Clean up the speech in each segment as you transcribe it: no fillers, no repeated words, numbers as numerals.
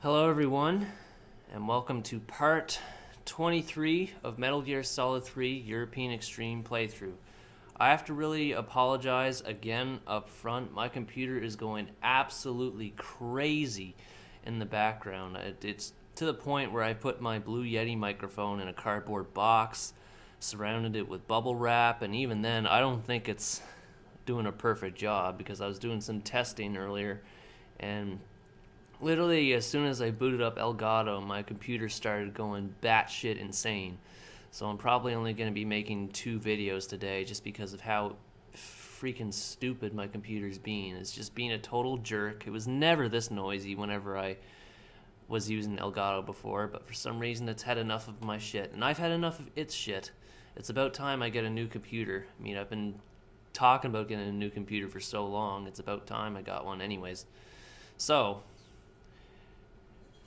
Hello everyone, and welcome to part 23 of Metal Gear Solid 3 European Extreme playthrough. I have to really apologize again up front. My computer is going absolutely crazy in the background. It's to the point where I put my Blue Yeti microphone in a cardboard box, surrounded it with bubble wrap, and even then I don't think it's doing a perfect job because I was doing some testing earlier, and literally, as soon as I booted up Elgato, my computer started going batshit insane. So I'm probably only going to be making 2 videos today just because of how freaking stupid my computer's being. It's just being a total jerk. It was never this noisy whenever I was using Elgato before, but for some reason it's had enough of my shit. And I've had enough of its shit. It's about time I get a new computer. I mean, I've been talking about getting a new computer for so long. It's about time I got one anyways. So,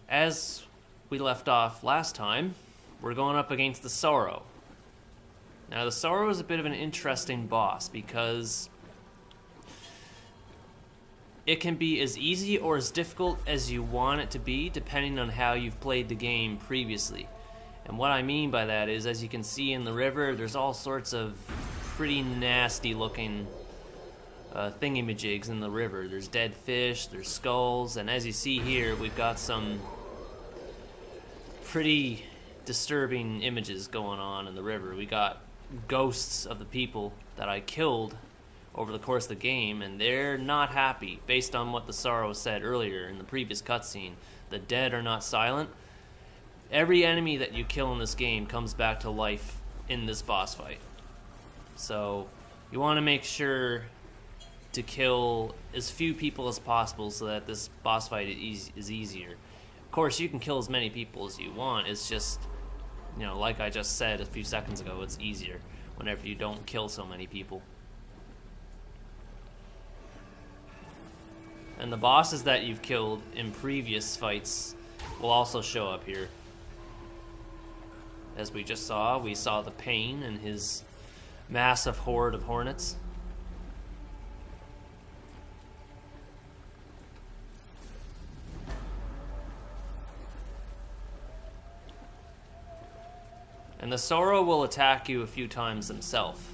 as we left off last time, we're going up against the Sorrow. Now, the Sorrow is a bit of an interesting boss because it can be as easy or as difficult as you want it to be depending on how you've played the game previously. And what I mean by that is, as you can see in the river, there's all sorts of pretty nasty looking thingamajigs in the river. There's dead fish, there's skulls, and as you see here, we've got some pretty disturbing images going on in the river. We got ghosts of the people that I killed over the course of the game, and they're not happy. Based on what the Sorrow said earlier in the previous cutscene, the dead are not silent. Every enemy that you kill in this game comes back to life in this boss fight. So you want to make sure to kill as few people as possible so that this boss fight is easier. Of course, you can kill as many people as you want. It's just, like I just said a few seconds ago, it's easier whenever you don't kill so many people. And the bosses that you've killed in previous fights will also show up here. As we just saw, we saw the Pain and his massive horde of hornets. And the Sorrow will attack you a few times himself.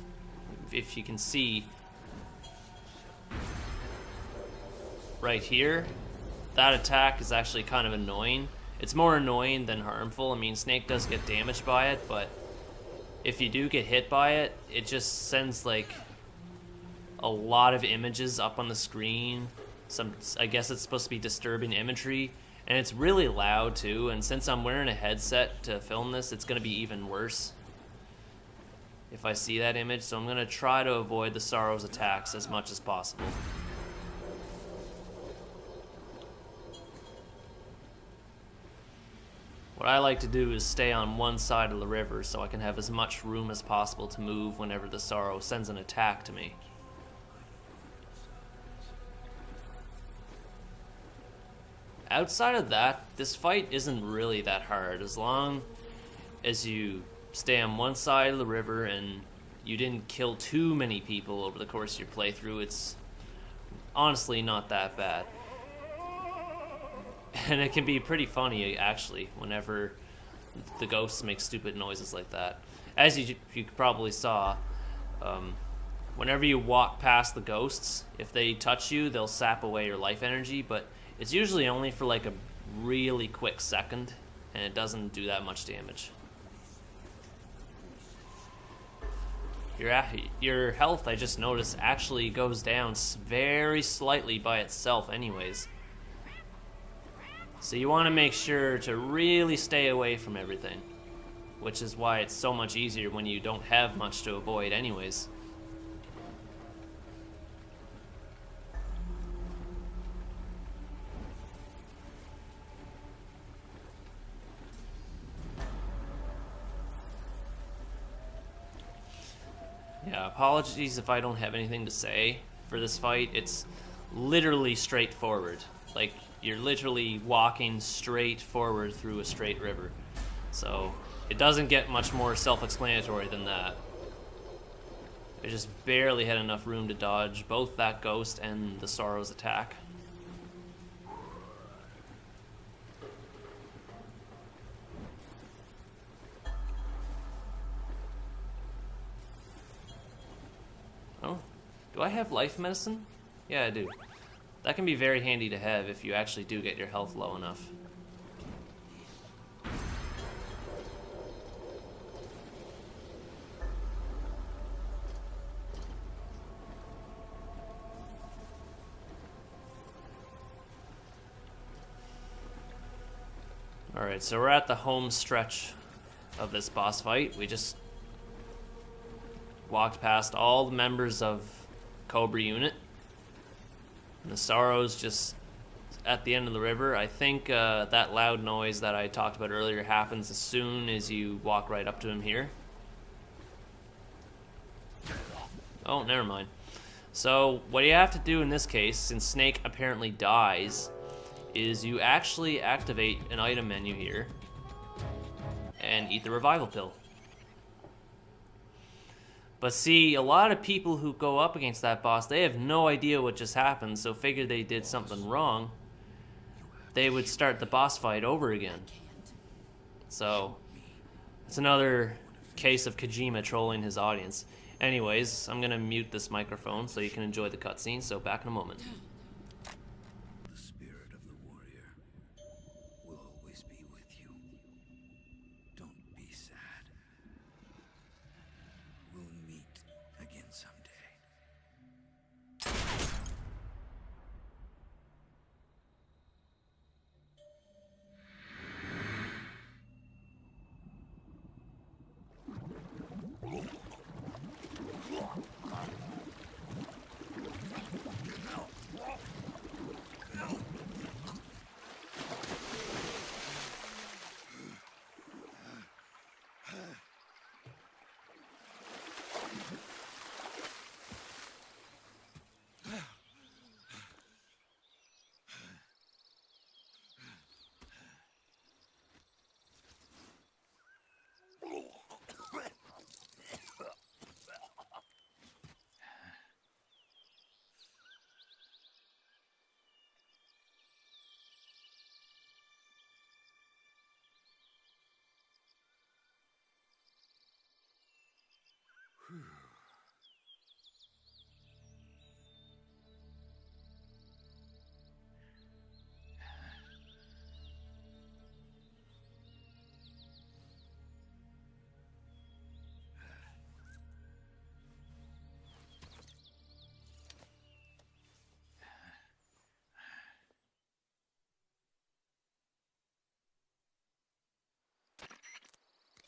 If you can see right here, that attack is actually kind of annoying. It's more annoying than harmful. I mean, Snake does get damaged by it, but if you do get hit by it, it just sends like a lot of images up on the screen. I guess it's supposed to be disturbing imagery. And it's really loud too, and since I'm wearing a headset to film this, it's going to be even worse if I see that image, so I'm going to try to avoid the Sorrow's attacks as much as possible. What I like to do is stay on one side of the river so I can have as much room as possible to move whenever the Sorrow sends an attack to me. Outside of that, this fight isn't really that hard. As long as you stay on one side of the river and you didn't kill too many people over the course of your playthrough, it's honestly not that bad. And it can be pretty funny, actually, whenever the ghosts make stupid noises like that. As you probably saw, whenever you walk past the ghosts, if they touch you, they'll sap away your life energy, but it's usually only for like a really quick second, and it doesn't do that much damage. Your health, I just noticed, actually goes down very slightly by itself anyways. So you want to make sure to really stay away from everything, which is why it's so much easier when you don't have much to avoid anyways. Yeah, apologies if I don't have anything to say for this fight. It's literally straightforward. Like, you're literally walking straight forward through a straight river. So, it doesn't get much more self-explanatory than that. I just barely had enough room to dodge both that ghost and the Sorrow's attack. Do I have life medicine? Yeah, I do. That can be very handy to have if you actually do get your health low enough. Alright, so we're at the home stretch of this boss fight. We just walked past all the members of Cobra unit. And the Sorrow's just at the end of the river. I think that loud noise that I talked about earlier happens as soon as you walk right up to him here. Oh, never mind. So what you have to do in this case, since Snake apparently dies, is you actually activate an item menu here and eat the revival pill. But see, a lot of people who go up against that boss, they have no idea what just happened, so figure they did something wrong, they would start the boss fight over again. So it's another case of Kojima trolling his audience. Anyways, I'm gonna mute this microphone so you can enjoy the cutscene, so back in a moment. The spirit of the warrior will always be with you. Don't be sad. We'll meet again someday.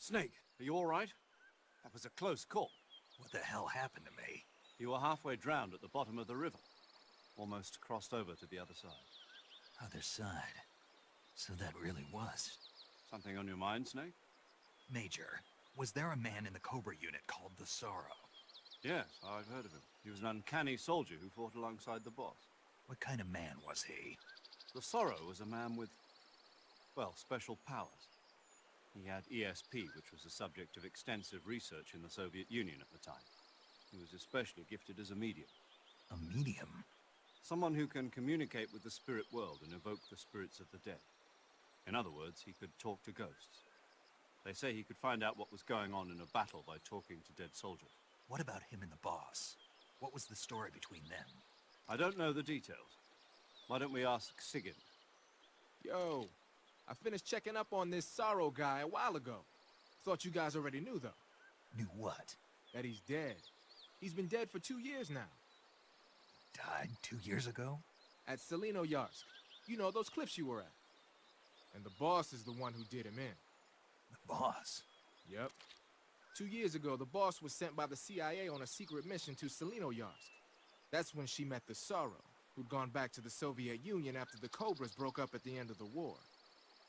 Snake, are you all right? That was a close call. What the hell happened to me? You were halfway drowned at the bottom of the river. Almost crossed over to the other side. Other side. So that really was. Something on your mind, Snake? Major, was there a man in the Cobra unit called the Sorrow? Yes, I've heard of him. He was an uncanny soldier who fought alongside the boss. What kind of man was he? The Sorrow was a man with, well, special powers. He had ESP, which was the subject of extensive research in the Soviet Union at the time. He was especially gifted as a medium. A medium? Someone who can communicate with the spirit world and evoke the spirits of the dead. In other words, he could talk to ghosts. They say he could find out what was going on in a battle by talking to dead soldiers. What about him and the boss? What was the story between them? I don't know the details. Why don't we ask Sigurd? Yo, I finished checking up on this Sorrow guy a while ago. Thought you guys already knew, though. Knew what? That he's dead. He's been dead for 2 years now. Died 2 years ago? At Selino-Yarsk. You know, those cliffs you were at. And the boss is the one who did him in. The boss? Yep. 2 years ago, the boss was sent by the CIA on a secret mission to Selino-Yarsk. That's when she met the Sorrow, who'd gone back to the Soviet Union after the Cobras broke up at the end of the war.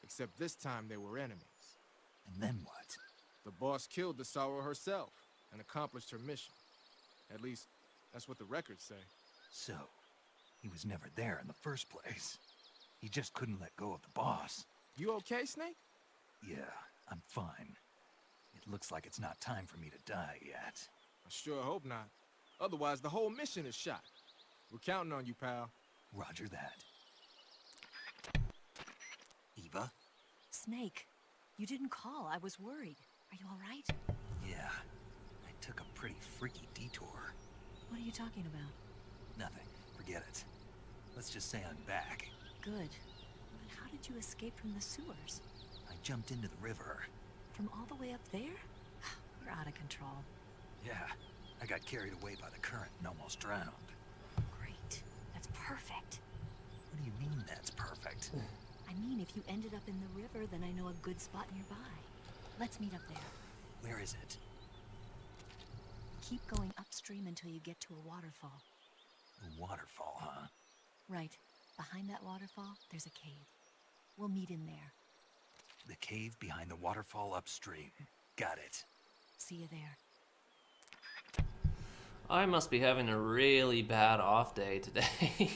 Except this time they were enemies. And then what? The boss killed the Sorrow herself and accomplished her mission. At least, that's what the records say. So, he was never there in the first place. He just couldn't let go of the boss. You okay, Snake? Yeah, I'm fine. It looks like it's not time for me to die yet. I sure hope not. Otherwise, the whole mission is shot. We're counting on you, pal. Roger that. Eva? Snake, you didn't call. I was worried. Are you all right? Yeah, I took a pretty freaky detour. What are you talking about? Nothing. Forget it. Let's just say I'm back. Good. But how did you escape from the sewers? I jumped into the river. From all the way up there? You're out of control. Yeah, I got carried away by the current and almost drowned. Great. That's perfect. What do you mean that's perfect? I mean, if you ended up in the river, then I know a good spot nearby. Let's meet up there. Where is it? Keep going upstream until you get to a waterfall. A waterfall, huh? Right. Behind that waterfall, there's a cave. We'll meet in there. The cave behind the waterfall upstream. Got it. See you there. I must be having a really bad off day today.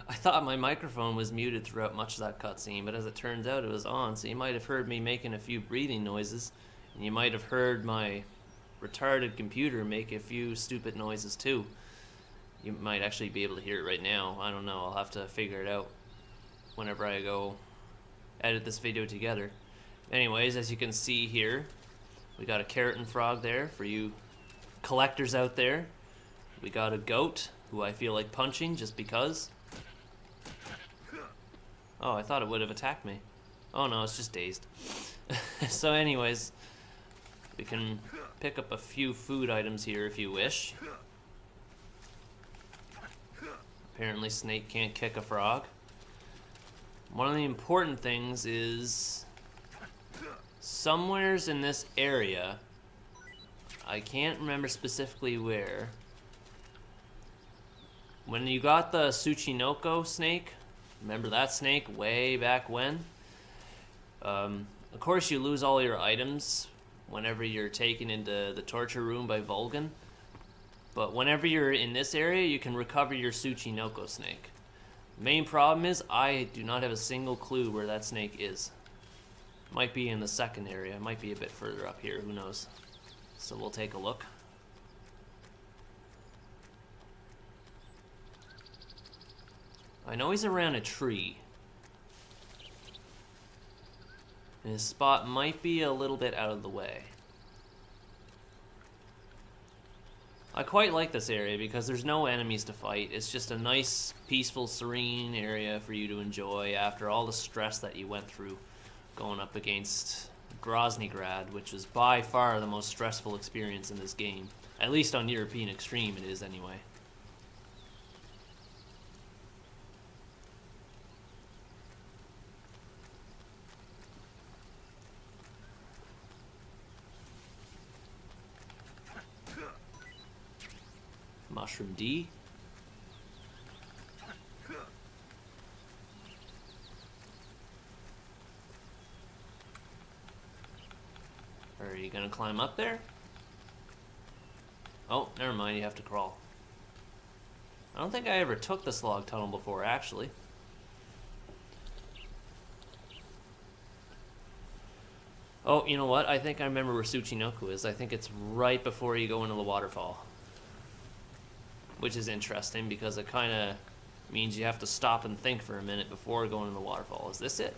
I thought my microphone was muted throughout much of that cutscene, but as it turns out it was on, so you might have heard me making a few breathing noises, and you might have heard my retarded computer make a few stupid noises too. You might actually be able to hear it right now. I don't know. I'll have to figure it out whenever I go edit this video together. Anyways, as you can see here, we got a carrot and frog there for you collectors out there. We got a goat who I feel like punching just because. Oh, I thought it would have attacked me. Oh no, it's just dazed. So anyways, we can pick up a few food items here if you wish. Apparently Snake can't kick a frog. One of the important things is somewheres in this area, I can't remember specifically where, when you got the Tsuchinoko snake, remember that snake way back when? Of course you lose all your items whenever you're taken into the torture room by Vulcan, but whenever you're in this area you can recover your Tsuchinoko snake. The main problem is I do not have a single clue where that snake is. Might be in the second area, might be a bit further up here, who knows. So we'll take a look. I know he's around a tree. And his spot might be a little bit out of the way. I quite like this area because there's no enemies to fight. It's just a nice, peaceful, serene area for you to enjoy after all the stress that you went through going up against Groznyj Grad, which is by far the most stressful experience in this game. At least on European Extreme it is anyway. Mushroom D. Are you gonna climb up there? Oh, never mind, you have to crawl. I don't think I ever took this log tunnel before, actually. Oh, you know what? I think I remember where Tsuchinoko is. I think it's right before you go into the waterfall. Which is interesting because it kind of means you have to stop and think for a minute before going to the waterfall. Is this it?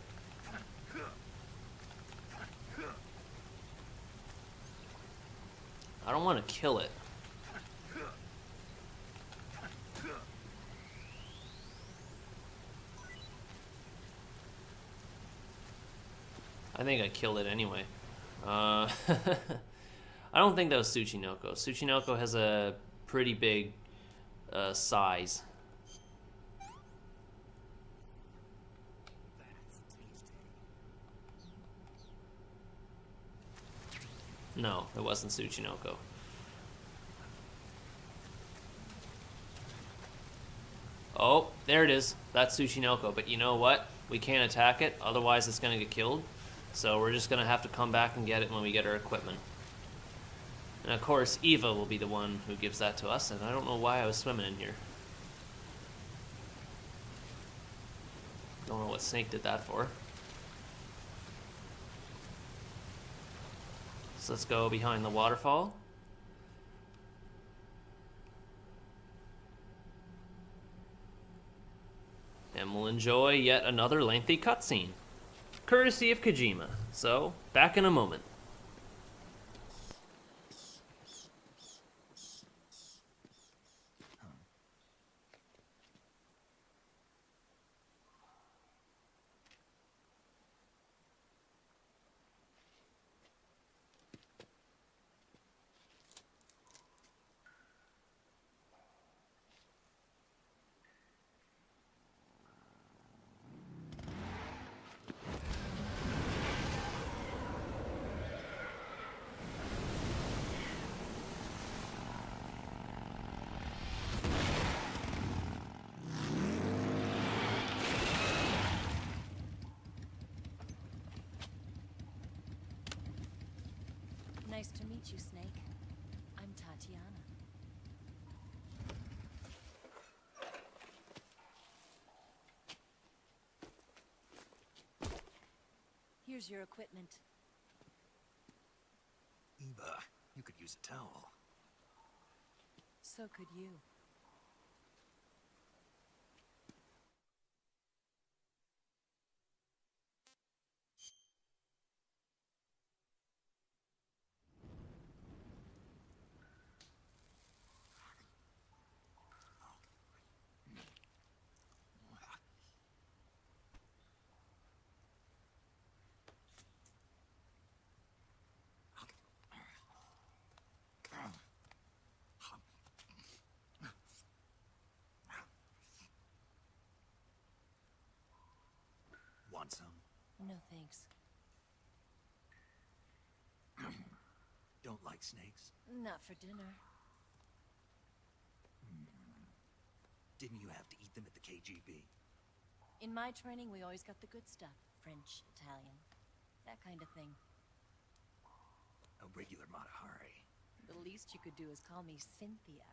I don't want to kill it. I think I killed it anyway. I don't think that was Tsuchinoko. Tsuchinoko has a pretty big size. No, it wasn't Tsuchinoko. Oh, there it is. That's Tsuchinoko, but you know what? We can't attack it, otherwise it's gonna get killed. So we're just gonna have to come back and get it when we get our equipment. And of course, Eva will be the one who gives that to us, and I don't know why I was swimming in here. Don't know what Snake did that for. So let's go behind the waterfall. And we'll enjoy yet another lengthy cutscene, courtesy of Kojima. So, back in a moment. Nice to meet you, Snake. I'm Tatiana. Here's your equipment. Eva, you could use a towel. So could you. Want some? No thanks. Don't like snakes? Not for dinner. Didn't you have to eat them at the KGB? In my training, we always got the good stuff. French, Italian, that kind of thing. A regular Matahari. The least you could do is call me Cynthia.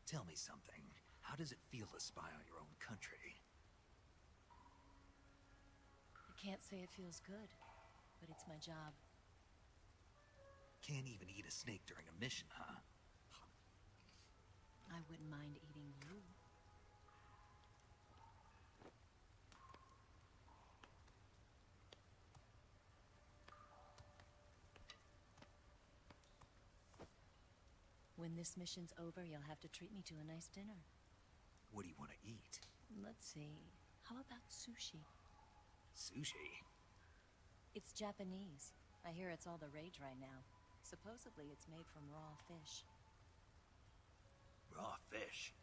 Tell me something. How does it feel to spy on your own country? I can't say it feels good, but it's my job. Can't even eat a snake during a mission, huh? I wouldn't mind eating you. When this mission's over, you'll have to treat me to a nice dinner. What do you want to eat? Let's see. How about sushi? Sushi? It's Japanese. I hear it's all the rage right now. Supposedly it's made from raw fish. Raw fish?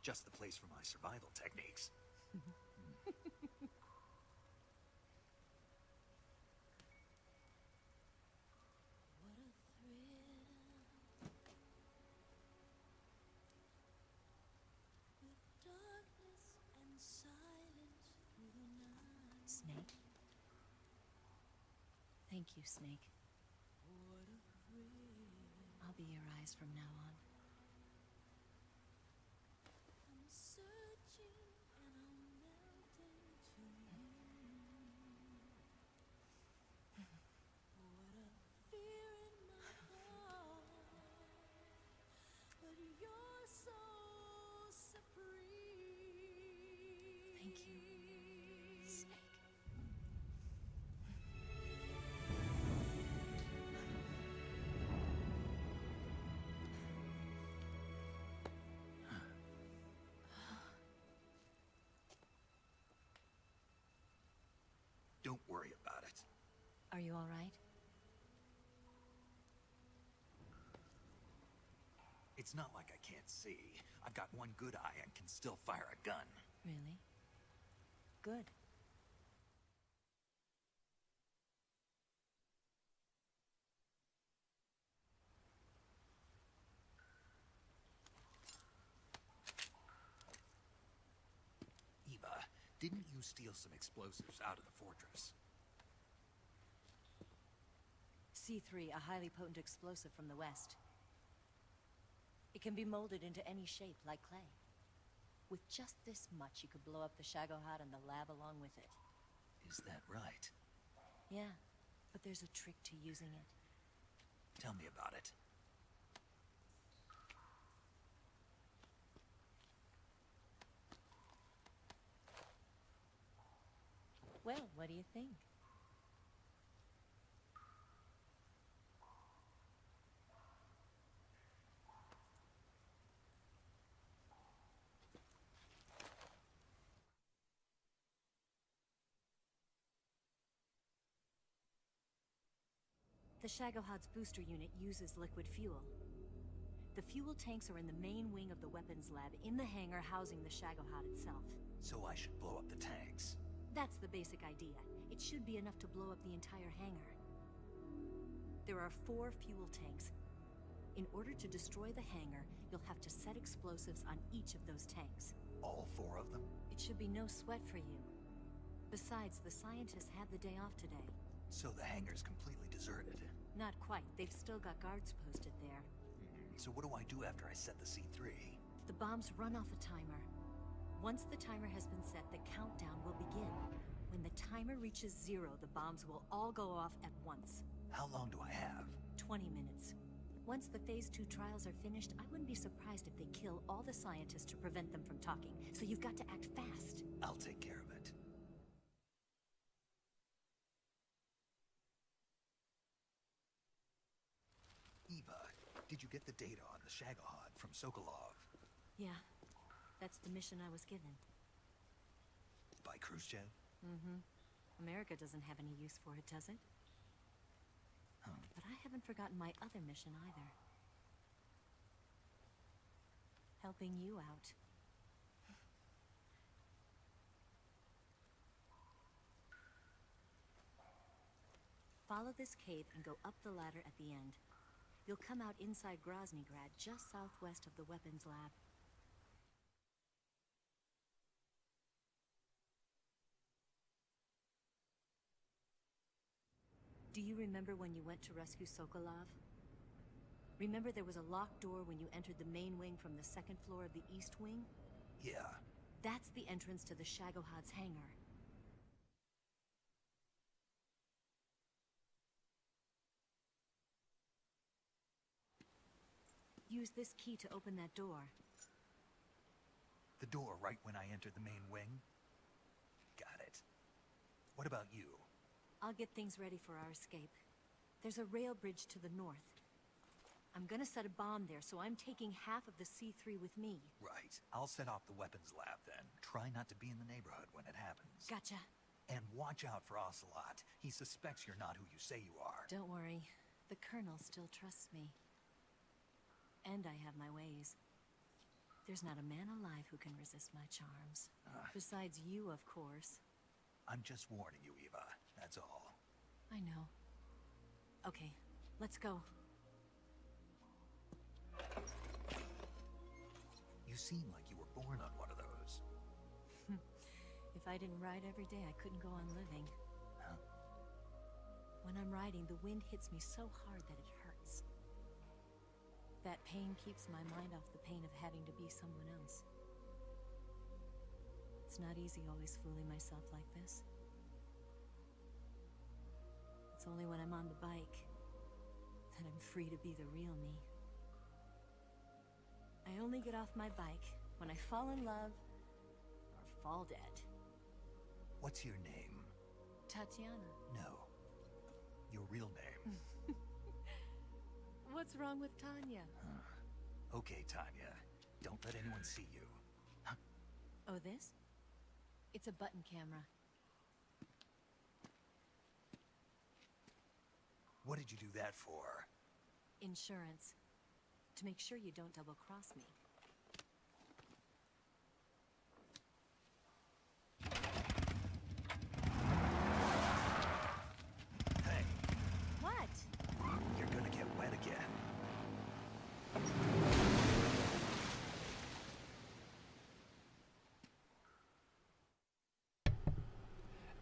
Just the place for my survival techniques. What a thrill. With darkness and silence through the night. Snake? Thank you, Snake. What a thrill. I'll be your eyes from now on. I'm searching and I'm melting to you. What a fear in my heart, but you're so supreme. Thank you, Snake. Don't worry about it. Are you all right? It's not like I can't see. I've got one good eye and can still fire a gun. Really? Good. Eva, didn't you steal some explosives out of the fortress? C3, a highly potent explosive from the west. It can be molded into any shape, like clay. With just this much, you could blow up the Shagohod and the lab along with it. Is that right? Yeah, but there's a trick to using it. Tell me about it. Well, what do you think? The Shagohod's booster unit uses liquid fuel. The fuel tanks are in the main wing of the weapons lab in the hangar housing the Shagohod itself. So I should blow up the tanks. That's the basic idea. It should be enough to blow up the entire hangar. There are 4 fuel tanks. In order to destroy the hangar, you'll have to set explosives on each of those tanks. All 4 of them? It should be no sweat for you. Besides, the scientists had the day off today. So the hangar's completely deserted. Not quite. They've still got guards posted there. So what do I do after I set the C3? The bombs run off a timer. Once the timer has been set, the countdown will begin. When the timer reaches 0, the bombs will all go off at once. How long do I have? 20 minutes. Once the Phase 2 trials are finished, I wouldn't be surprised if they kill all the scientists to prevent them from talking. So you've got to act fast. I'll take care of it. Eva, did you get the data on the Shagohod from Sokolov? Yeah, that's the mission I was given. By Khrushchev? Mm-hmm. America doesn't have any use for it, does it? But I haven't forgotten my other mission either. Helping you out. Follow this cave and go up the ladder at the end. You'll come out inside Groznyj Grad, just southwest of the weapons lab. Do you remember when you went to rescue Sokolov? Remember there was a locked door when you entered the main wing from the second floor of the east wing? Yeah. That's the entrance to the Shagohod's hangar. Use this key to open that door. The door right when I entered the main wing? Got it. What about you? I'll get things ready for our escape. There's a rail bridge to the north. I'm gonna set a bomb there, so I'm taking half of the C3 with me. Right. I'll set off the weapons lab then. Try not to be in the neighborhood when it happens. Gotcha. And watch out for Ocelot. He suspects you're not who you say you are. Don't worry. The Colonel still trusts me. And I have my ways. There's not a man alive who can resist my charms. Besides you, of course. I'm just warning you, Eva. That's all. I know. Okay, let's go. You seem like you were born on one of those. If I didn't ride every day, I couldn't go on living. Huh? When I'm riding, the wind hits me so hard that it hurts. That pain keeps my mind off the pain of having to be someone else. It's not easy always fooling myself like this. It's only when I'm on the bike that I'm free to be the real me. I only get off my bike when I fall in love or fall dead. What's your name? Tatiana. No. Your real name. What's wrong with Tanya? Okay, Tanya. Don't let anyone see you. Oh, this? It's a button camera. What did you do that for? Insurance. To make sure you don't double-cross me. Hey, What? you're gonna get wet again.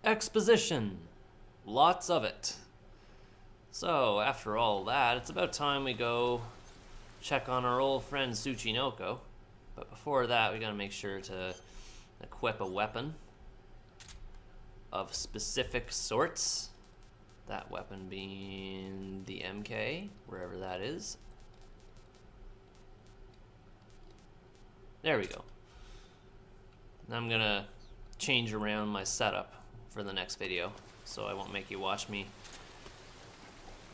Exposition. Lots of it. So, after all that, it's about time we go check on our old friend Tsuchinoko. But before that, we gotta make sure to equip a weapon of specific sorts. That weapon being the MK, wherever that is. There we go. Now I'm gonna change around my setup for the next video, so I won't make you watch me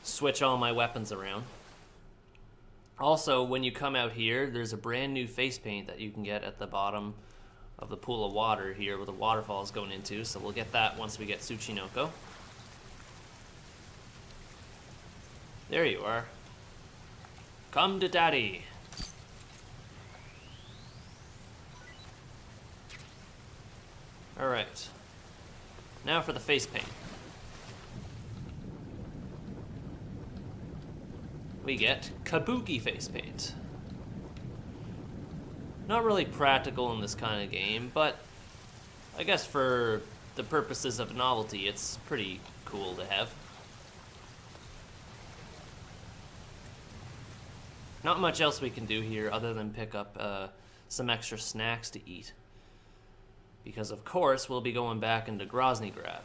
switch all my weapons around. Also, when you come out here, there's a brand new face paint that you can get at the bottom of the pool of water here where the waterfall is going into, so we'll get that once we get Tsuchinoko. There you are. Come to daddy. Alright. Now for the face paint. We get Kabuki face paint. Not really practical in this kind of game, but I guess for the purposes of novelty, it's pretty cool to have. Not much else we can do here other than pick up some extra snacks to eat. Because of course we'll be going back into Groznyj Grad.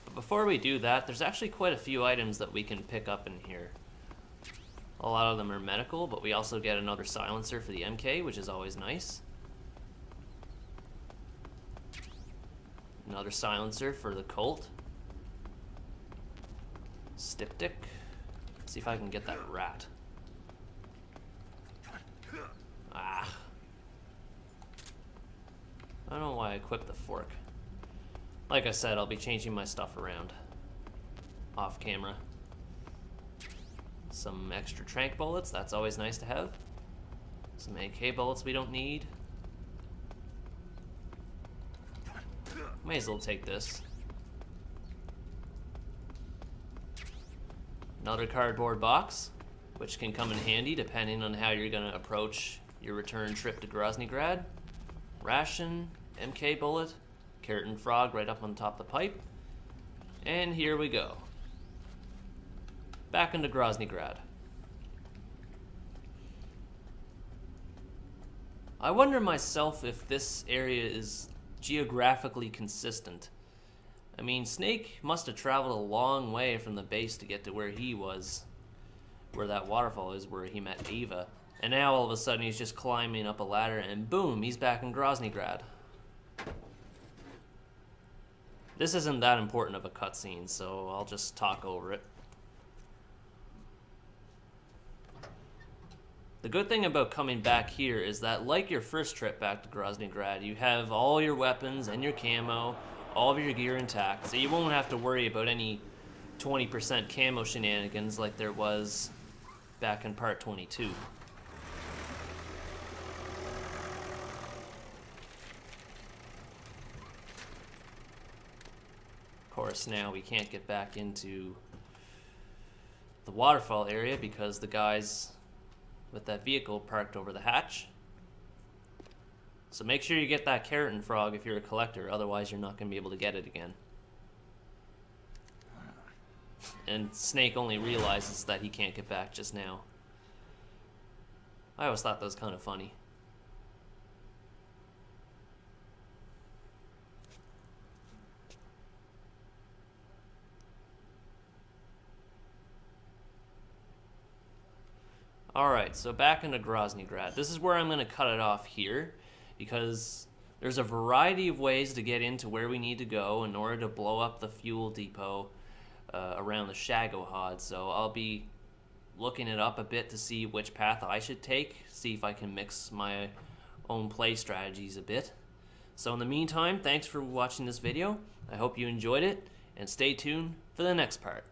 But before we do that, there's actually quite a few items that we can pick up in here. A lot of them are medical, but we also get another silencer for the MK, which is always nice. Another silencer for the Colt. Styptic. Let's see if I can get that rat. Ah. I don't know why I equipped the fork. Like I said, I'll be changing my stuff around off camera. Some extra tranq bullets, that's always nice to have. Some AK bullets we don't need. May as well take this. Another cardboard box, which can come in handy depending on how you're going to approach your return trip to Groznyj Grad. Ration, MK bullet, carrot and frog right up on top of the pipe. And here we go. Back into Groznyj Grad. I wonder myself if this area is geographically consistent. I mean, Snake must have traveled a long way from the base to get to where he was, where that waterfall is, where he met Ava. And now all of a sudden he's just climbing up a ladder and boom, he's back in Groznyj Grad. This isn't that important of a cutscene, so I'll just talk over it. The good thing about coming back here is that, like your first trip back to Groznyj Grad, you have all your weapons and your camo, all of your gear intact, so you won't have to worry about any 20% camo shenanigans like there was back in part 22. Of course, now we can't get back into the waterfall area because the guys with that vehicle parked over the hatch. So make sure you get that carrot and frog if you're a collector, otherwise you're not going to be able to get it again. And Snake only realizes that he can't get back just now. I always thought that was kind of funny. Alright, so back into Groznyj Grad. This is where I'm going to cut it off here, because there's a variety of ways to get into where we need to go in order to blow up the fuel depot around the Shagohod. So I'll be looking it up a bit to see which path I should take, see if I can mix my own play strategies a bit. So in the meantime, thanks for watching this video. I hope you enjoyed it, and stay tuned for the next part.